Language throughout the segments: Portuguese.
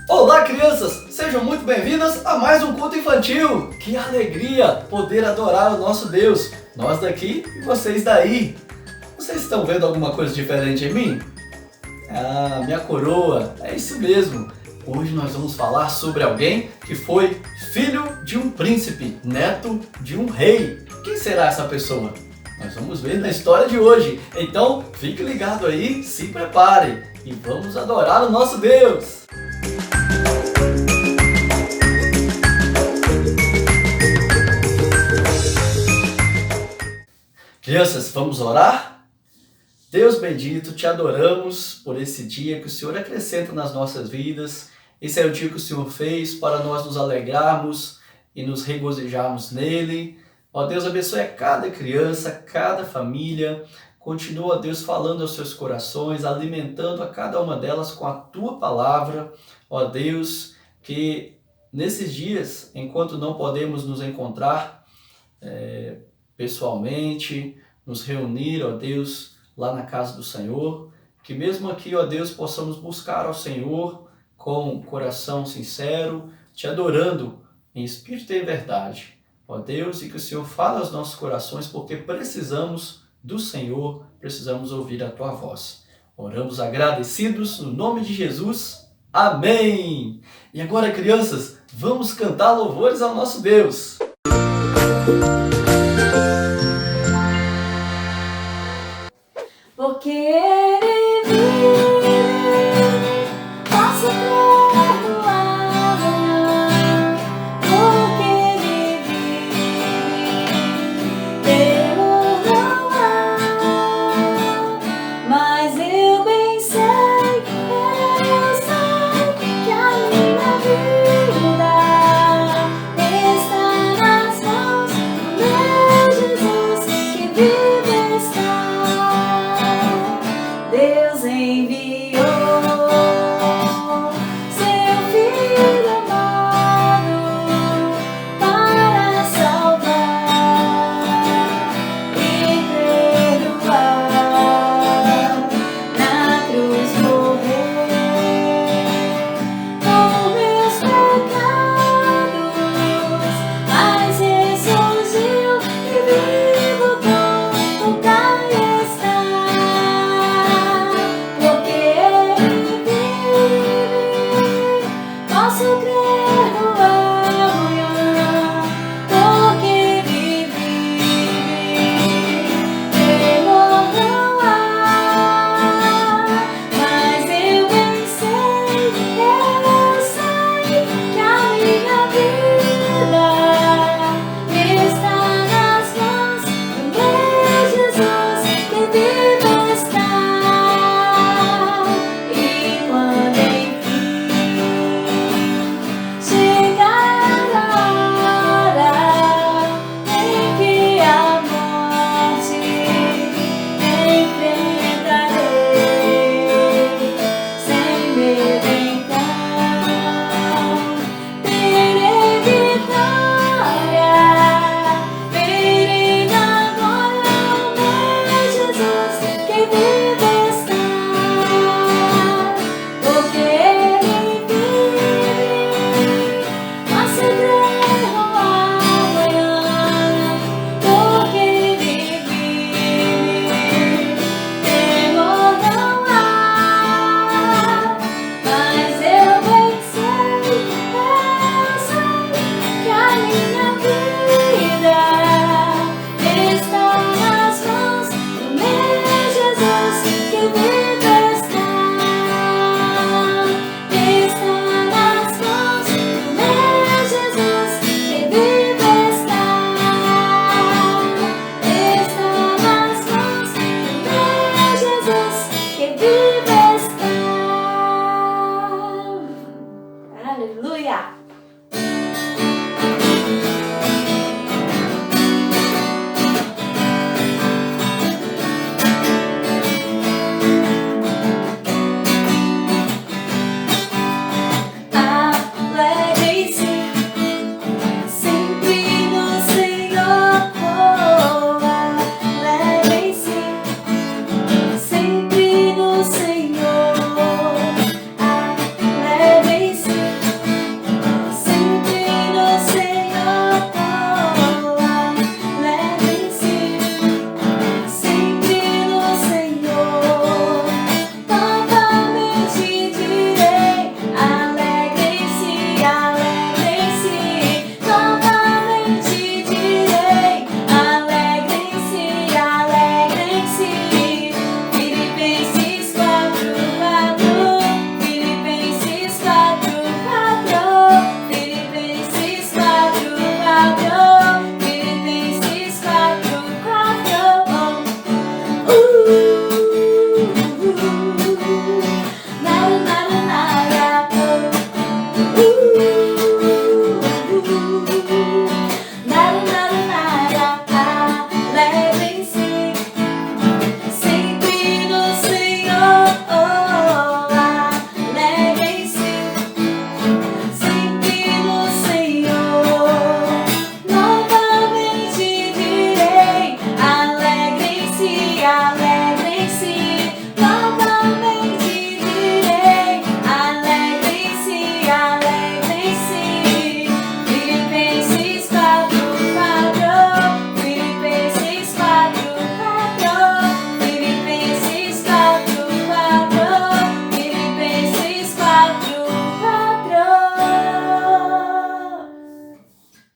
Olá, crianças! Sejam muito bem-vindas a mais um culto infantil! Que alegria poder adorar o nosso Deus! Nós daqui e vocês daí! Vocês estão vendo alguma coisa diferente em mim? Ah, minha coroa! É isso mesmo! Hoje nós vamos falar sobre alguém que foi filho de um príncipe, neto de um rei. Quem será essa pessoa? Nós vamos ver na história de hoje. Então, fique ligado aí, se prepare e vamos adorar o nosso Deus! Crianças, vamos orar? Deus bendito, te adoramos por esse dia que o Senhor acrescenta nas nossas vidas. Esse é o dia que o Senhor fez para nós nos alegrarmos e nos regozijarmos nele. Ó Deus, abençoe a cada criança, cada família. Continua, Deus, falando aos seus corações, alimentando a cada uma delas com a tua palavra. Ó Deus, que nesses dias, enquanto não podemos nos encontrar pessoalmente, nos reunir, ó Deus, lá na casa do Senhor, que mesmo aqui, ó Deus, possamos buscar ao Senhor com coração sincero, te adorando em espírito e em verdade, ó Deus, e que o Senhor fale aos nossos corações, porque precisamos do Senhor, precisamos ouvir a tua voz. Oramos agradecidos no nome de Jesus. Amém! E agora, crianças, vamos cantar louvores ao nosso Deus. Porque Ele vive, posso crer no amanhã. Porque Ele vive, temor não há. Mas eu bem sei que a minha vida está nas mãos do meu Jesus que vive está. Deus enviou seu Filho amado para salvar e perdoar. Na cruz morrer por meus pecados, mas ressurgiu e vivo como cá está. Porque Ele vive, posso crer no amanhã. Porque Ele vive, temor não há. Mas eu bem sei que a minha vida está nas mãos do meu Jesus que vive está. E quando enfim chegar a hora em que a morte enfrentarei, sem medo então terei vitória, verei na glória o meu Jesus que vive está. Porque Ele vive, posso crer no amanhã. Porque Ele vive, temor não há. Mas eu bem sei que a minha vida está nas mãos do meu Jesus que vive está. Está nas mãos do meu Jesus que vive está. Está nas mãos do meu Jesus que vive está. Aleluia!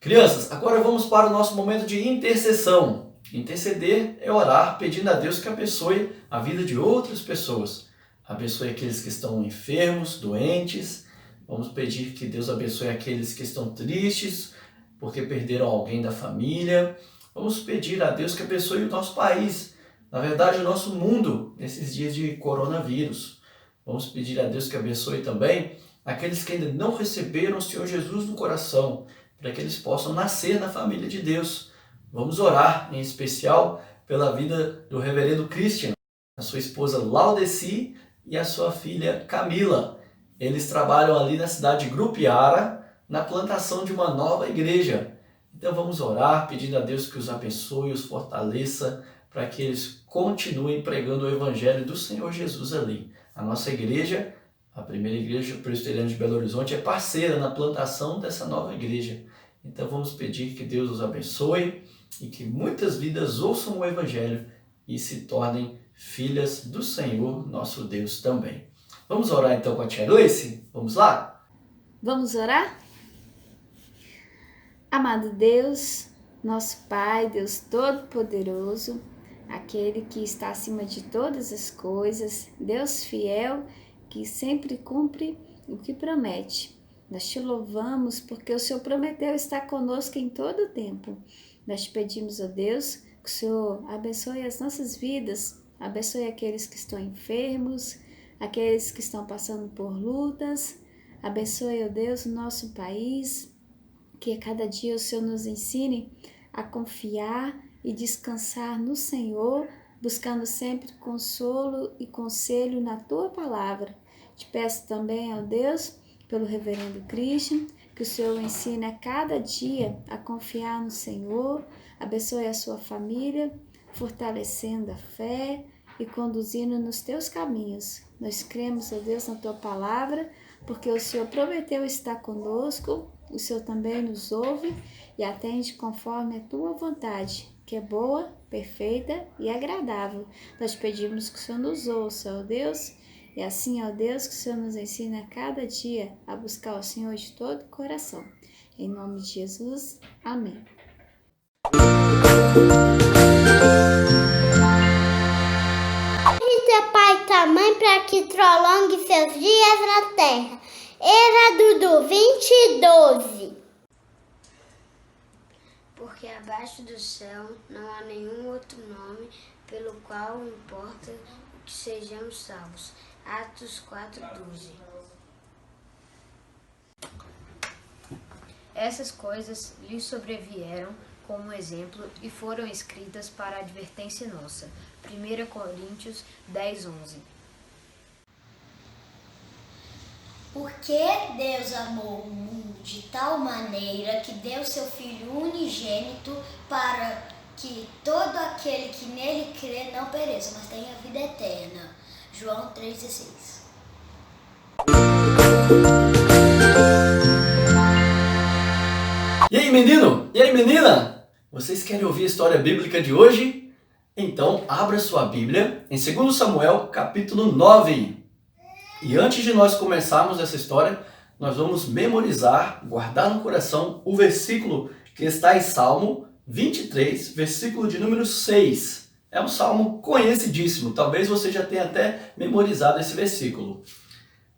Crianças, agora vamos para o nosso momento de intercessão. Interceder é orar pedindo a Deus que abençoe a vida de outras pessoas. Abençoe aqueles que estão enfermos, doentes. Vamos pedir que Deus abençoe aqueles que estão tristes porque perderam alguém da família. Vamos pedir a Deus que abençoe o nosso país, na verdade o nosso mundo, nesses dias de coronavírus. Vamos pedir a Deus que abençoe também aqueles que ainda não receberam o Senhor Jesus no coração, para que eles possam nascer na família de Deus. Vamos orar, em especial, pela vida do reverendo Christian, a sua esposa Laudeci e a sua filha Camila. Eles trabalham ali na cidade de Grupiara, na plantação de uma nova igreja. Então vamos orar, pedindo a Deus que os abençoe, os fortaleça, para que eles continuem pregando o Evangelho do Senhor Jesus ali. A nossa igreja, a primeira igreja presbiteriana de Belo Horizonte, é parceira na plantação dessa nova igreja. Então vamos pedir que Deus os abençoe e que muitas vidas ouçam o Evangelho e se tornem filhas do Senhor, nosso Deus também. Vamos orar então com a tia Gleice? Vamos lá? Vamos orar? Amado Deus, nosso Pai, Deus Todo-Poderoso, aquele que está acima de todas as coisas, Deus fiel, que sempre cumpre o que promete. Nós te louvamos porque o Senhor prometeu estar conosco em todo o tempo. Nós te pedimos, ó Deus, que o Senhor abençoe as nossas vidas, abençoe aqueles que estão enfermos, aqueles que estão passando por lutas, abençoe, ó Deus, o nosso país, que a cada dia o Senhor nos ensine a confiar e descansar no Senhor, buscando sempre consolo e conselho na Tua Palavra. Te peço também, ó Deus, pelo reverendo Christian, que o Senhor o ensine a cada dia a confiar no Senhor, abençoe a sua família, fortalecendo a fé e conduzindo nos Teus caminhos. Nós cremos, ó Deus, na Tua Palavra, porque o Senhor prometeu estar conosco, o Senhor também nos ouve e atende conforme a Tua vontade, que é boa, perfeita e agradável. Nós pedimos que o Senhor nos ouça, ó Deus, e assim, ó Deus, que o Senhor nos ensine a cada dia a buscar o Senhor de todo o coração. Em nome de Jesus, amém. Teu pai e tua mãe para que prolongue seus dias na terra. Êxodo 20:12. Porque abaixo do céu não há nenhum outro nome pelo qual importa que sejamos salvos. Atos 4:12. Essas coisas lhe sobrevieram como exemplo e foram escritas para advertência nossa. 1 Coríntios 10:11. Porque Deus amou o mundo de tal maneira que deu seu Filho unigênito para que todo aquele que nele crê não pereça, mas tenha vida eterna. João 3,16. E aí, menino? E aí, menina? Vocês querem ouvir a história bíblica de hoje? Então, abra sua Bíblia em 2 Samuel, capítulo 9. E antes de nós começarmos essa história, nós vamos memorizar, guardar no coração o versículo que está em Salmo 23, versículo de número 6. É um salmo conhecidíssimo, talvez você já tenha até memorizado esse versículo.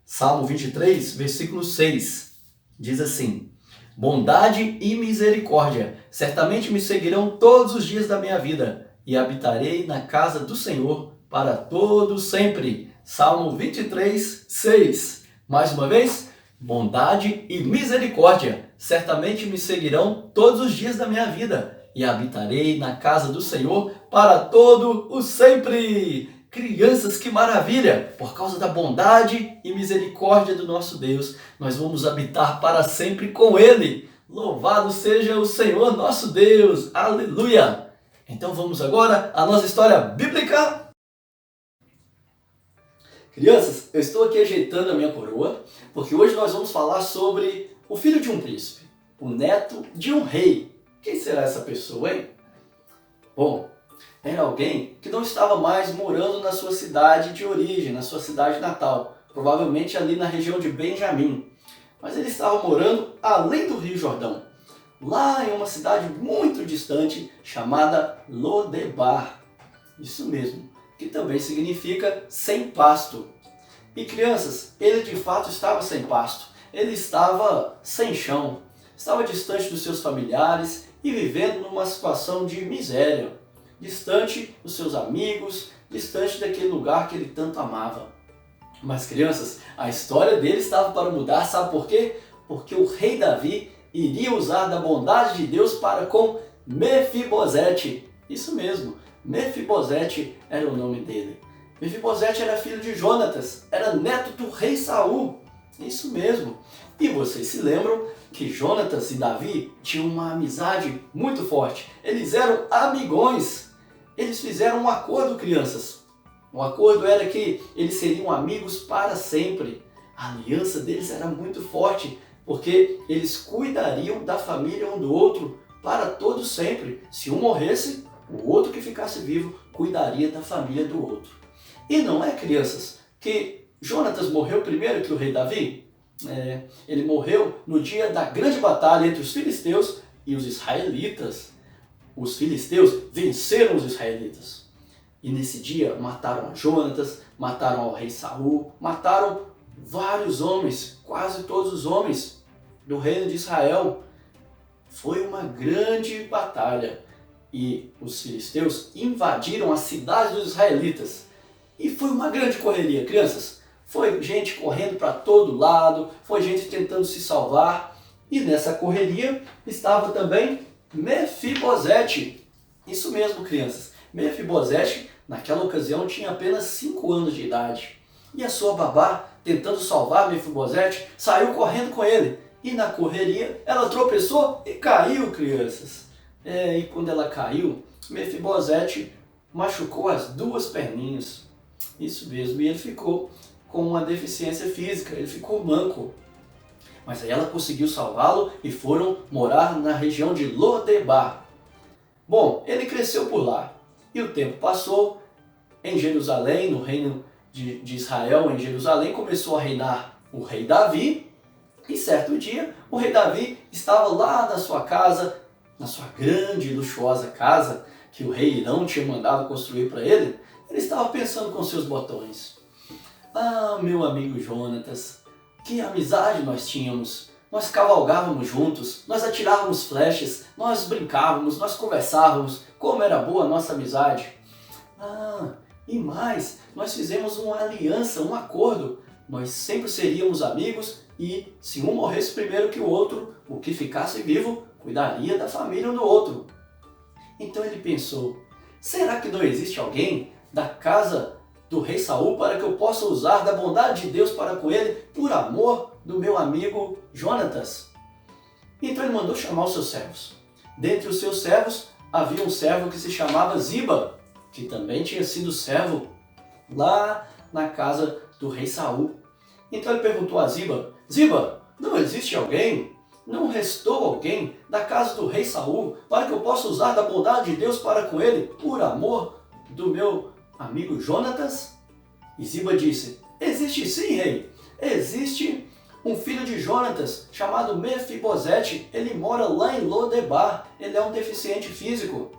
Salmo 23, versículo 6, diz assim: Bondade e misericórdia certamente me seguirão todos os dias da minha vida, e habitarei na casa do Senhor para todo sempre. Salmo 23, 6. Mais uma vez, bondade e misericórdia certamente me seguirão todos os dias da minha vida, e habitarei na casa do Senhor para todo o sempre. Crianças, que maravilha! Por causa da bondade e misericórdia do nosso Deus, nós vamos habitar para sempre com Ele. Louvado seja o Senhor nosso Deus! Aleluia! Então vamos agora à nossa história bíblica. Crianças, eu estou aqui ajeitando a minha coroa, porque hoje nós vamos falar sobre o filho de um príncipe, o neto de um rei. Quem será essa pessoa, hein? Bom, era alguém que não estava mais morando na sua cidade de origem, na sua cidade natal, provavelmente ali na região de Benjamim, mas ele estava morando além do Rio Jordão. lá em uma cidade muito distante chamada Lodebar. Isso mesmo, que também significa sem pasto. E crianças, ele de fato estava sem pasto, ele estava sem chão, estava distante dos seus familiares e vivendo numa situação de miséria, distante dos seus amigos, distante daquele lugar que ele tanto amava. Mas crianças, a história dele estava para mudar, sabe por quê? Porque o rei Davi iria usar da bondade de Deus para com Mefibosete. Isso mesmo, Mefibosete era o nome dele. Mefibosete era filho de Jonatas, era neto do rei Saul. Isso mesmo. E vocês se lembram que Jonatas e Davi tinham uma amizade muito forte. Eles eram amigões. Eles fizeram um acordo, crianças. O acordo era que eles seriam amigos para sempre. A aliança deles era muito forte, porque eles cuidariam da família um do outro para todo sempre. Se um morresse, o outro que ficasse vivo cuidaria da família do outro. E não é, crianças, que Jonatas morreu primeiro que o rei Davi? Ele morreu no dia da grande batalha entre os filisteus e os israelitas. Os filisteus venceram os israelitas. E nesse dia mataram a Jonatas, mataram ao rei Saul, mataram vários homens, quase todos os homens do reino de Israel. Foi uma grande batalha. E os filisteus invadiram a cidade dos israelitas. E foi uma grande correria, crianças. Foi gente correndo para todo lado, foi gente tentando se salvar. E nessa correria estava também Mefibosete. Isso mesmo, crianças. Mefibosete, naquela ocasião, tinha apenas 5 anos de idade. E a sua babá, tentando salvar Mefibosete, saiu correndo com ele. E na correria, ela tropeçou e caiu, crianças. E quando ela caiu, Mefibosete machucou as 2 perninhas. Isso mesmo, e ele ficou com uma deficiência física, ele ficou manco. Mas aí ela conseguiu salvá-lo e foram morar na região de Lodebar. Bom, ele cresceu por lá. E o tempo passou. Em Jerusalém, no reino de Israel, em Jerusalém, começou a reinar o rei Davi. E certo dia, o rei Davi estava lá na sua casa, na sua grande e luxuosa casa, que o rei Irão tinha mandado construir para ele. Ele estava pensando com seus botões. Ah, meu amigo Jonatas, que amizade nós tínhamos. Nós cavalgávamos juntos, nós atirávamos flechas, nós brincávamos, nós conversávamos. Como era boa a nossa amizade. Ah, e mais, nós fizemos uma aliança, um acordo. Nós sempre seríamos amigos e se um morresse primeiro que o outro, o que ficasse vivo cuidaria da família um do outro. Então ele pensou, será que não existe alguém da casa do rei Saul para que eu possa usar da bondade de Deus para com ele por amor do meu amigo Jonatas? Então ele mandou chamar os seus servos. Dentre os seus servos havia um servo que se chamava Ziba, que também tinha sido servo lá na casa do rei Saul. Então ele perguntou a Ziba, Ziba, não existe alguém? Não restou alguém da casa do rei Saul para que eu possa usar da bondade de Deus para com ele por amor do meu amigo Jonatas? E Ziba disse, existe sim, rei. Existe um filho de Jonatas chamado Mefibosete. Ele mora lá em Lodebar. Ele é um deficiente físico.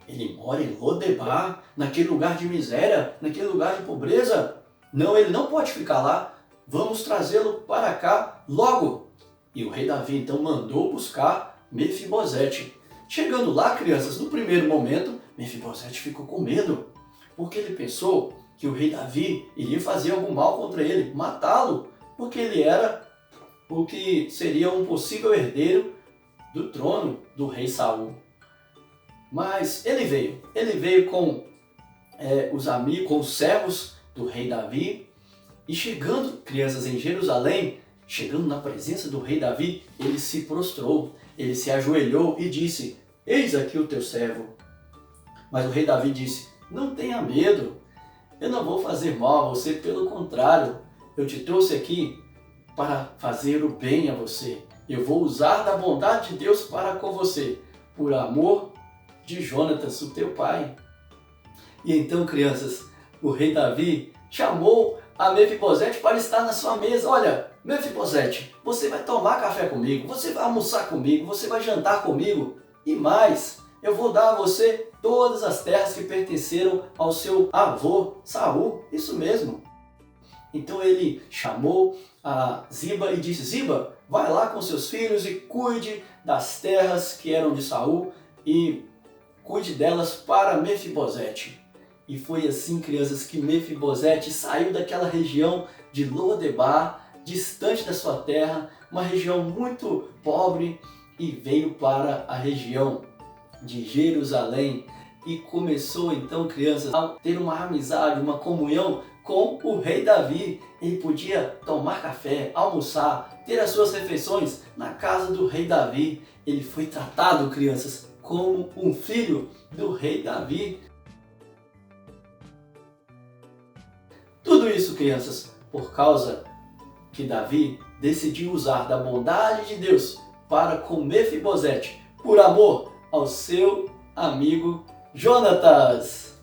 Ele mora em Lodebar, naquele lugar de miséria, naquele lugar de pobreza. Não, ele não pode ficar lá. Vamos trazê-lo para cá logo. E o rei Davi então mandou buscar Mefibosete. Chegando lá, crianças, no primeiro momento, Mefibosete ficou com medo, porque ele pensou que o rei Davi iria fazer algum mal contra ele, matá-lo, porque ele era o que seria um possível herdeiro do trono do rei Saul. Mas ele veio com os amigos, com os servos do rei Davi, e chegando, crianças, em Jerusalém, chegando na presença do rei Davi, ele se prostrou, ele se ajoelhou e disse, eis aqui o teu servo. Mas o rei Davi disse, não tenha medo, eu não vou fazer mal a você, pelo contrário, eu te trouxe aqui para fazer o bem a você. Eu vou usar da bondade de Deus para com você, por amor de Jonatas, o teu pai. E então, crianças, o rei Davi chamou a Mefibosete para estar na sua mesa. Olha, Mefibosete, você vai tomar café comigo, você vai almoçar comigo, você vai jantar comigo e mais, eu vou dar a você todas as terras que pertenceram ao seu avô Saul, isso mesmo. Então ele chamou a Ziba e disse: Ziba, vai lá com seus filhos e cuide das terras que eram de Saul e cuide delas para Mefibosete. E foi assim, crianças, que Mefibosete saiu daquela região de Lodebar, distante da sua terra, uma região muito pobre, e veio para a região de Jerusalém e começou então, crianças, a ter uma amizade, uma comunhão com o rei Davi. Ele podia tomar café, almoçar, ter as suas refeições na casa do rei Davi. Ele foi tratado, crianças, como um filho do rei Davi. Tudo isso, crianças, por causa que Davi decidiu usar da bondade de Deus para com Mefibosete, por amor ao seu amigo Jonatas.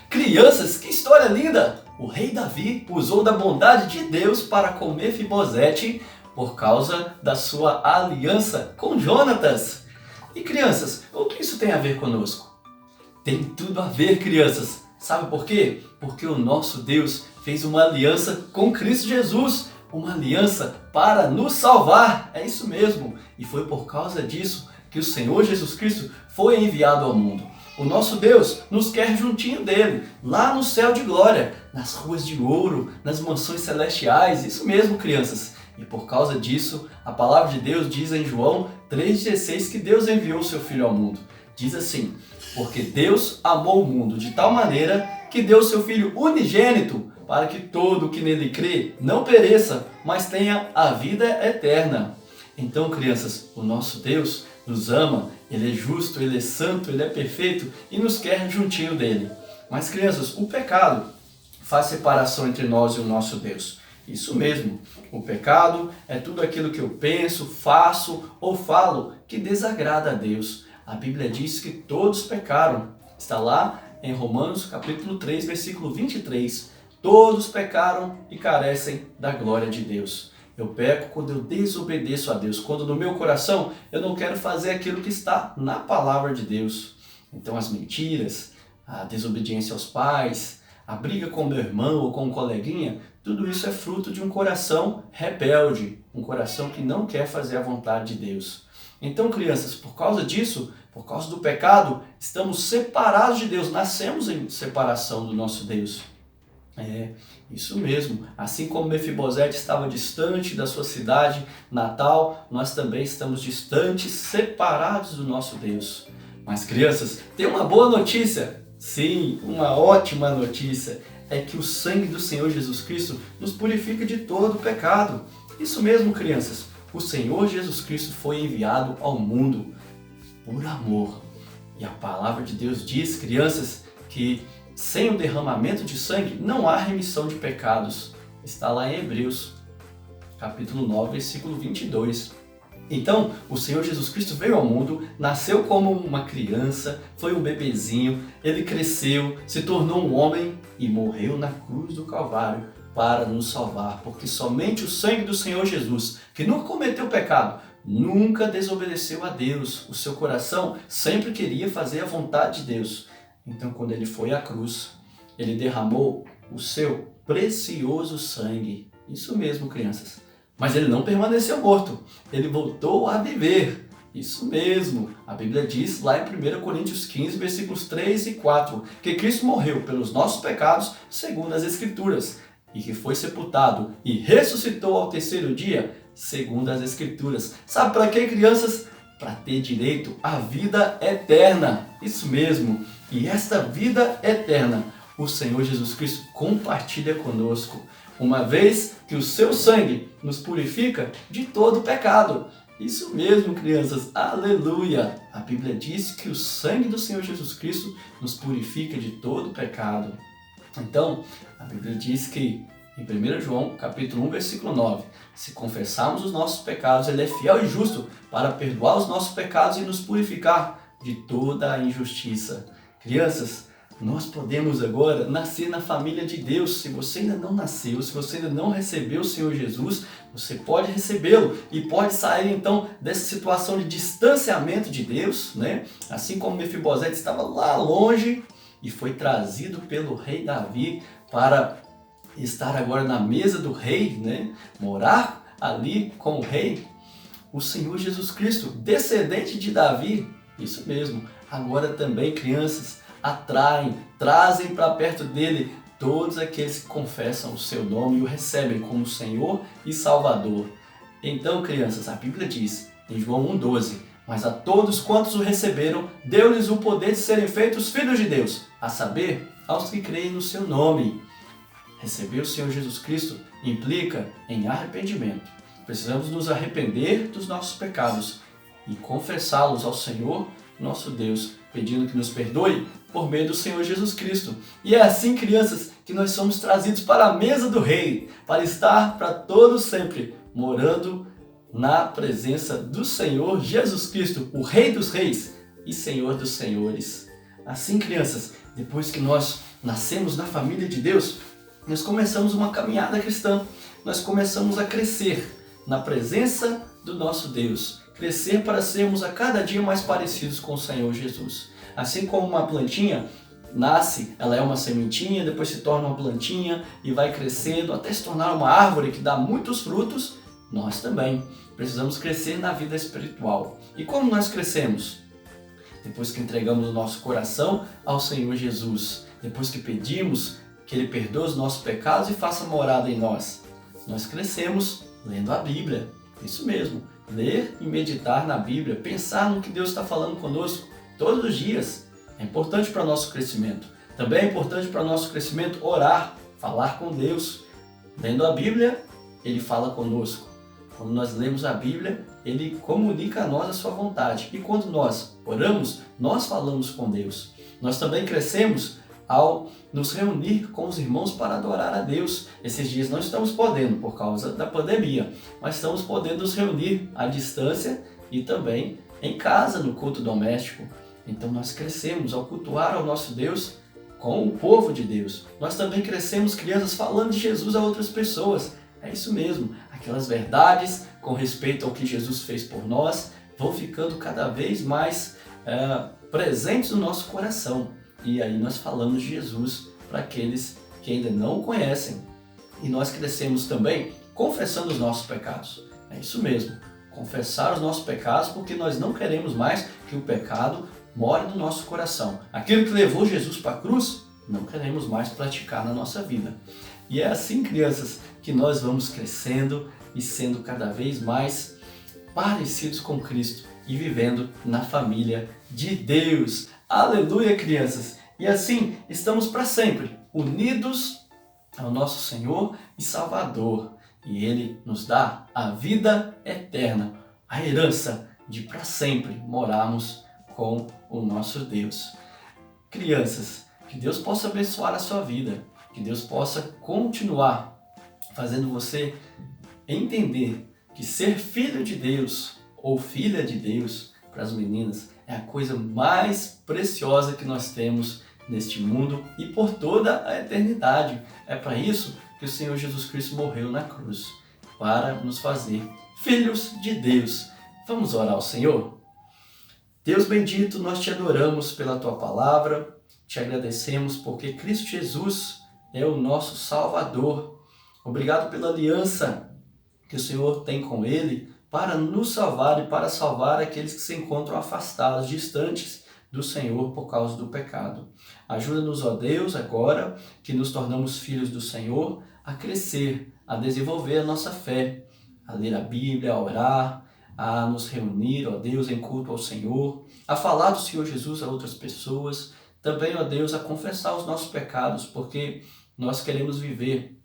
Crianças, que história linda! O rei Davi usou da bondade de Deus para com Mefibosete por causa da sua aliança com Jonatas. E crianças, o que isso tem a ver conosco? Tem tudo a ver, crianças. Sabe por quê? Porque o nosso Deus fez uma aliança com Cristo Jesus, uma aliança para nos salvar, é isso mesmo. E foi por causa disso que o Senhor Jesus Cristo foi enviado ao mundo. O nosso Deus nos quer juntinho dele, lá no céu de glória, nas ruas de ouro, nas mansões celestiais, isso mesmo, crianças. E por causa disso, a palavra de Deus diz em João 3,16 que Deus enviou o seu Filho ao mundo. Diz assim: porque Deus amou o mundo de tal maneira que deu o seu Filho unigênito, para que todo o que nele crê não pereça, mas tenha a vida eterna. Então, crianças, o nosso Deus nos ama, Ele é justo, Ele é santo, Ele é perfeito e nos quer juntinho dele. Mas, crianças, o pecado faz separação entre nós e o nosso Deus. Isso mesmo, o pecado é tudo aquilo que eu penso, faço ou falo que desagrada a Deus. A Bíblia diz que todos pecaram. Está lá em Romanos capítulo 3, versículo 23. Todos pecaram e carecem da glória de Deus. Eu peco quando eu desobedeço a Deus, quando no meu coração eu não quero fazer aquilo que está na palavra de Deus. Então as mentiras, a desobediência aos pais, a briga com meu irmão ou com um coleguinha, tudo isso é fruto de um coração rebelde, um coração que não quer fazer a vontade de Deus. Então, crianças, por causa disso, por causa do pecado, estamos separados de Deus, nascemos em separação do nosso Deus. É, isso mesmo. Assim como Mefibosete estava distante da sua cidade natal, nós também estamos distantes, separados do nosso Deus. Mas, crianças, tem uma boa notícia. Sim, uma ótima notícia. É que o sangue do Senhor Jesus Cristo nos purifica de todo pecado. Isso mesmo, crianças. O Senhor Jesus Cristo foi enviado ao mundo por amor. E a palavra de Deus diz, crianças, que sem o derramamento de sangue não há remissão de pecados. Está lá em Hebreus, capítulo 9, versículo 22. Então, o Senhor Jesus Cristo veio ao mundo, nasceu como uma criança, foi um bebezinho, ele cresceu, se tornou um homem e morreu na cruz do Calvário para nos salvar, porque somente o sangue do Senhor Jesus, que nunca cometeu pecado, nunca desobedeceu a Deus, o seu coração sempre queria fazer a vontade de Deus. Então, quando ele foi à cruz, ele derramou o seu precioso sangue. Isso mesmo, crianças. Mas ele não permaneceu morto, ele voltou a viver. Isso mesmo, a Bíblia diz lá em 1 Coríntios 15, versículos 3 e 4, que Cristo morreu pelos nossos pecados, segundo as Escrituras, e que foi sepultado e ressuscitou ao terceiro dia, segundo as Escrituras. Sabe para quê, crianças? Para ter direito à vida eterna. Isso mesmo. E esta vida eterna, o Senhor Jesus Cristo compartilha conosco, uma vez que o seu sangue nos purifica de todo pecado. Isso mesmo, crianças, aleluia! A Bíblia diz que o sangue do Senhor Jesus Cristo nos purifica de todo pecado. Então, a Bíblia diz que em 1 João, capítulo 1, versículo 9, se confessarmos os nossos pecados, Ele é fiel e justo para perdoar os nossos pecados e nos purificar de toda a injustiça. Crianças, nós podemos agora nascer na família de Deus. Se você ainda não nasceu, se você ainda não recebeu o Senhor Jesus, você pode recebê-lo e pode sair então dessa situação de distanciamento de Deus, né? Assim como Mefibosete estava lá longe e foi trazido pelo rei Davi para estar agora na mesa do rei, né? Morar ali com o rei. O Senhor Jesus Cristo, descendente de Davi, isso mesmo, agora também, crianças, trazem para perto dele todos aqueles que confessam o seu nome e o recebem como Senhor e Salvador. Então, crianças, a Bíblia diz em João 1,12: mas a todos quantos o receberam, deu-lhes o poder de serem feitos filhos de Deus, a saber, aos que creem no seu nome. Receber o Senhor Jesus Cristo implica em arrependimento. Precisamos nos arrepender dos nossos pecados e confessá-los ao Senhor, nosso Deus, pedindo que nos perdoe por meio do Senhor Jesus Cristo. E é assim, crianças, que nós somos trazidos para a mesa do Rei, para estar para todos sempre, morando na presença do Senhor Jesus Cristo, o Rei dos Reis e Senhor dos Senhores. Assim, crianças, depois que nós nascemos na família de Deus, nós começamos uma caminhada cristã, nós começamos a crescer na presença do nosso Deus, crescer para sermos a cada dia mais parecidos com o Senhor Jesus. Assim como uma plantinha nasce, ela é uma sementinha, depois se torna uma plantinha e vai crescendo até se tornar uma árvore que dá muitos frutos, nós também precisamos crescer na vida espiritual. E como nós crescemos? Depois que entregamos o nosso coração ao Senhor Jesus, depois que pedimos que Ele perdoe os nossos pecados e faça morada em nós, nós crescemos lendo a Bíblia, isso mesmo, ler e meditar na Bíblia, pensar no que Deus está falando conosco todos os dias, é importante para o nosso crescimento. Também é importante para o nosso crescimento orar, falar com Deus. Lendo a Bíblia, Ele fala conosco. Quando nós lemos a Bíblia, Ele comunica a nós a sua vontade. E quando nós oramos, nós falamos com Deus. Nós também crescemos ao nos reunir com os irmãos para adorar a Deus. Esses dias não estamos podendo por causa da pandemia, mas estamos podendo nos reunir à distância e também em casa, no culto doméstico. Então nós crescemos ao cultuar ao nosso Deus com o povo de Deus. Nós também crescemos, crianças, falando de Jesus a outras pessoas. É isso mesmo, aquelas verdades com respeito ao que Jesus fez por nós vão ficando cada vez mais presentes no nosso coração. E aí nós falamos de Jesus para aqueles que ainda não o conhecem. E nós crescemos também confessando os nossos pecados. É isso mesmo, confessar os nossos pecados, porque nós não queremos mais que o pecado more no nosso coração. Aquilo que levou Jesus para a cruz, não queremos mais praticar na nossa vida. E é assim, crianças, que nós vamos crescendo e sendo cada vez mais parecidos com Cristo e vivendo na família de Deus. Aleluia, crianças! E assim estamos para sempre unidos ao nosso Senhor e Salvador. E Ele nos dá a vida eterna, a herança de para sempre morarmos com o nosso Deus. Crianças, que Deus possa abençoar a sua vida, que Deus possa continuar fazendo você entender que ser filho de Deus ou filha de Deus para as meninas é a coisa mais preciosa que nós temos neste mundo e por toda a eternidade. É para isso que o Senhor Jesus Cristo morreu na cruz, para nos fazer filhos de Deus. Vamos orar ao Senhor? Deus bendito, nós te adoramos pela tua palavra, te agradecemos porque Cristo Jesus é o nosso Salvador. Obrigado pela aliança que o Senhor tem com Ele para nos salvar e para salvar aqueles que se encontram afastados, distantes do Senhor por causa do pecado. Ajuda-nos, ó Deus, agora que nos tornamos filhos do Senhor, a crescer, a desenvolver a nossa fé, a ler a Bíblia, a orar, a nos reunir, ó Deus, em culto ao Senhor, a falar do Senhor Jesus a outras pessoas, também, ó Deus, a confessar os nossos pecados, porque nós queremos viver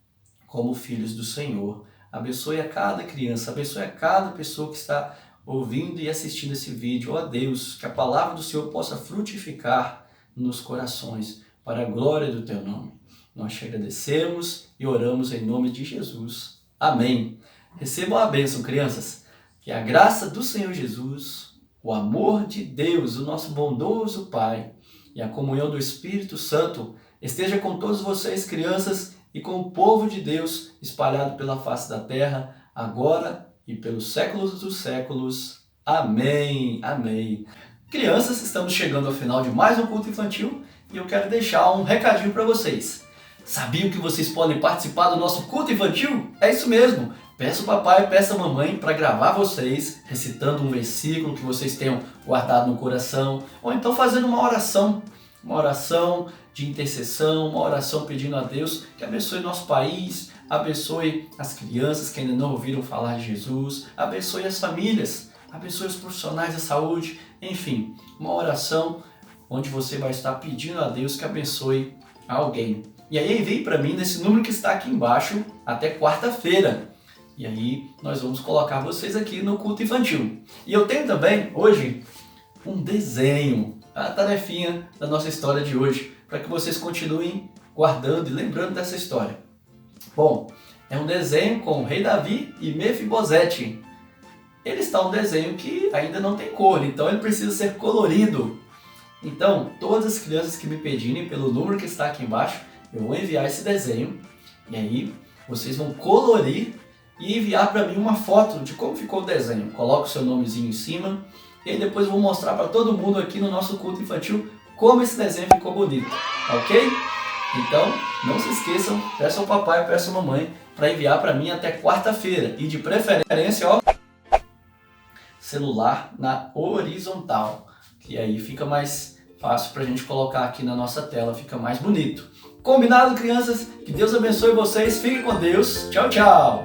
como filhos do Senhor. Abençoe a cada criança, abençoe a cada pessoa que está ouvindo e assistindo esse vídeo. Ó Deus, que a palavra do Senhor possa frutificar nos corações, para a glória do Teu nome. Nós te agradecemos e oramos em nome de Jesus. Amém. Recebam a bênção, crianças. Que a graça do Senhor Jesus, o amor de Deus, o nosso bondoso Pai, e e a comunhão do Espírito Santo esteja com todos vocês, crianças, e com o povo de Deus espalhado pela face da terra, agora e pelos séculos dos séculos. Amém. Amém. Crianças, estamos chegando ao final de mais um culto infantil e eu quero deixar um recadinho para vocês. Sabiam que vocês podem participar do nosso culto infantil? É isso mesmo! Peça o papai, peça a mamãe para gravar vocês recitando um versículo que vocês tenham guardado no coração, ou então fazendo uma oração de intercessão, uma oração pedindo a Deus que abençoe nosso país, abençoe as crianças que ainda não ouviram falar de Jesus, abençoe as famílias, abençoe os profissionais da saúde, enfim, uma oração onde você vai estar pedindo a Deus que abençoe alguém. E aí envie para mim nesse número que está aqui embaixo até quarta-feira. E aí nós vamos colocar vocês aqui no culto infantil. E eu tenho também hoje um desenho, a tarefinha da nossa história de hoje, para que vocês continuem guardando e lembrando dessa história. Bom, é um desenho com o rei Davi e Mefibosete. Ele está um desenho que ainda não tem cor, então ele precisa ser colorido. Então, todas as crianças que me pedirem pelo número que está aqui embaixo, eu vou enviar esse desenho e aí vocês vão colorir e enviar para mim uma foto de como ficou o desenho. Coloca o seu nomezinho em cima e aí depois eu vou mostrar para todo mundo aqui no nosso culto infantil como esse desenho ficou bonito, ok? Então, não se esqueçam, peçam ao papai, peçam à mamãe para enviar para mim até quarta-feira e de preferência, ó, celular na horizontal, que aí fica mais fácil para a gente colocar aqui na nossa tela, fica mais bonito. Combinado, crianças? Que Deus abençoe vocês, fiquem com Deus, tchau, tchau!